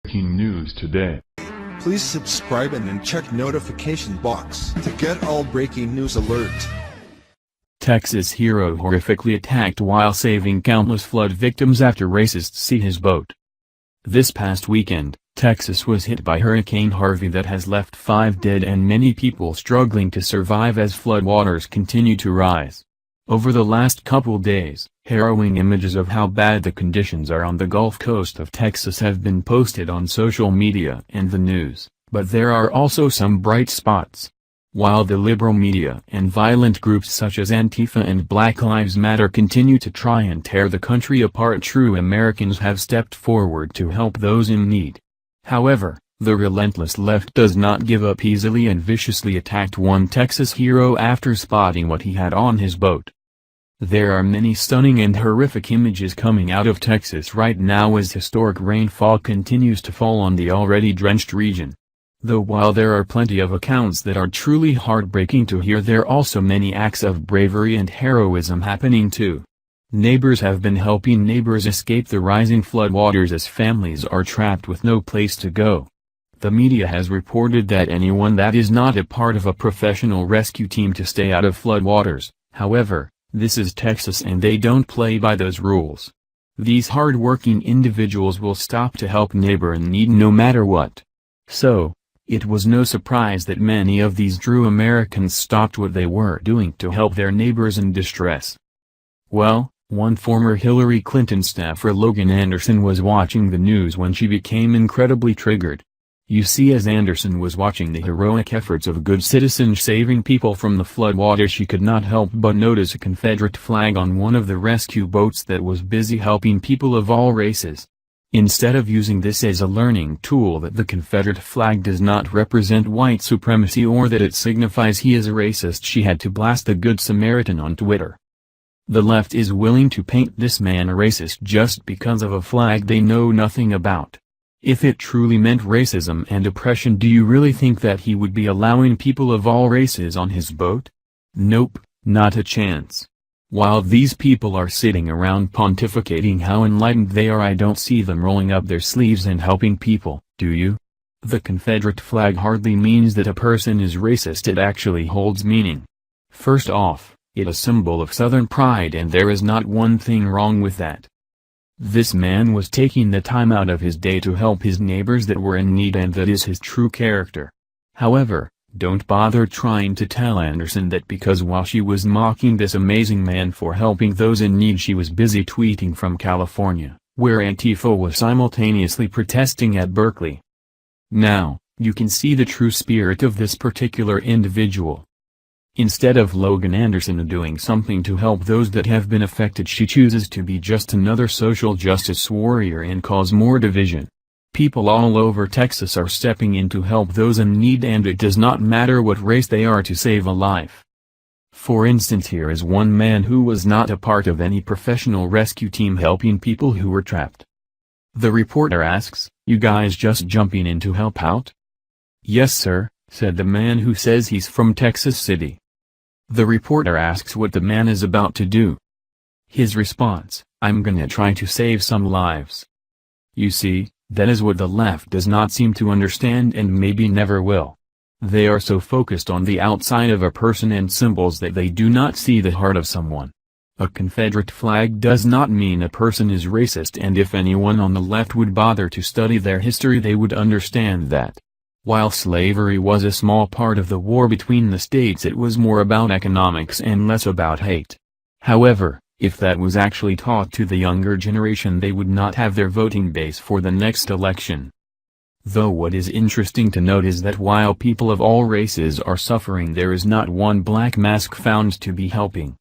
Breaking news today. Please subscribe and then check notification box to get all breaking news alerts. Texas hero horrifically attacked while saving countless flood victims after racists see his boat. This past weekend, Texas was hit by Hurricane Harvey that has left 5 dead and many people struggling to survive as floodwaters continue to rise. Over the last couple days, harrowing images of how bad the conditions are on the Gulf Coast of Texas have been posted on social media and the news, but there are also some bright spots. While the liberal media and violent groups such as Antifa and Black Lives Matter continue to try and tear the country apart, true Americans have stepped forward to help those in need. However, the relentless left does not give up easily and viciously attacked one Texas hero after spotting what he had on his boat. There are many stunning and horrific images coming out of Texas right now as historic rainfall continues to fall on the already drenched region. Though while there are plenty of accounts that are truly heartbreaking to hear, there are also many acts of bravery and heroism happening too. Neighbors have been helping neighbors escape the rising floodwaters as families are trapped with no place to go. The media has reported that anyone that is not a part of a professional rescue team to stay out of floodwaters. However, this is Texas and they don't play by those rules. These hard-working individuals will stop to help neighbor in need no matter what. So, it was no surprise that many of these true Americans stopped what they were doing to help their neighbors in distress. Well, one former Hillary Clinton staffer, Logan Anderson, was watching the news when she became incredibly triggered. You see, as Anderson was watching the heroic efforts of good citizens saving people from the floodwaters, she could not help but notice a Confederate flag on one of the rescue boats that was busy helping people of all races. Instead of using this as a learning tool that the Confederate flag does not represent white supremacy or that it signifies he is a racist, she had to blast the Good Samaritan on Twitter. The left is willing to paint this man a racist just because of a flag they know nothing about. If it truly meant racism and oppression, do you really think that he would be allowing people of all races on his boat? Nope, not a chance. While these people are sitting around pontificating how enlightened they are, I don't see them rolling up their sleeves and helping people, do you? The Confederate flag hardly means that a person is racist, it actually holds meaning. First off, it's a symbol of Southern pride and there is not one thing wrong with that. This man was taking the time out of his day to help his neighbors that were in need, and that is his true character. However, don't bother trying to tell Anderson that because while she was mocking this amazing man for helping those in need, she was busy tweeting from California, where Antifa was simultaneously protesting at Berkeley. Now, you can see the true spirit of this particular individual. Instead of Logan Anderson doing something to help those that have been affected, she chooses to be just another social justice warrior and cause more division. People all over Texas are stepping in to help those in need, and it does not matter what race they are, to save a life. For instance, here is one man who was not a part of any professional rescue team helping people who were trapped. The reporter asks, "You guys just jumping in to help out?" "Yes sir," said the man who says he's from Texas City. The reporter asks what the man is about to do. His response, "I'm gonna try to save some lives." You see, that is what the left does not seem to understand and maybe never will. They are so focused on the outside of a person and symbols that they do not see the heart of someone. A Confederate flag does not mean a person is racist, and if anyone on the left would bother to study their history, they would understand that. While slavery was a small part of the war between the states, it was more about economics and less about hate. However, if that was actually taught to the younger generation, they would not have their voting base for the next election. Though what is interesting to note is that while people of all races are suffering, there is not one black mask found to be helping.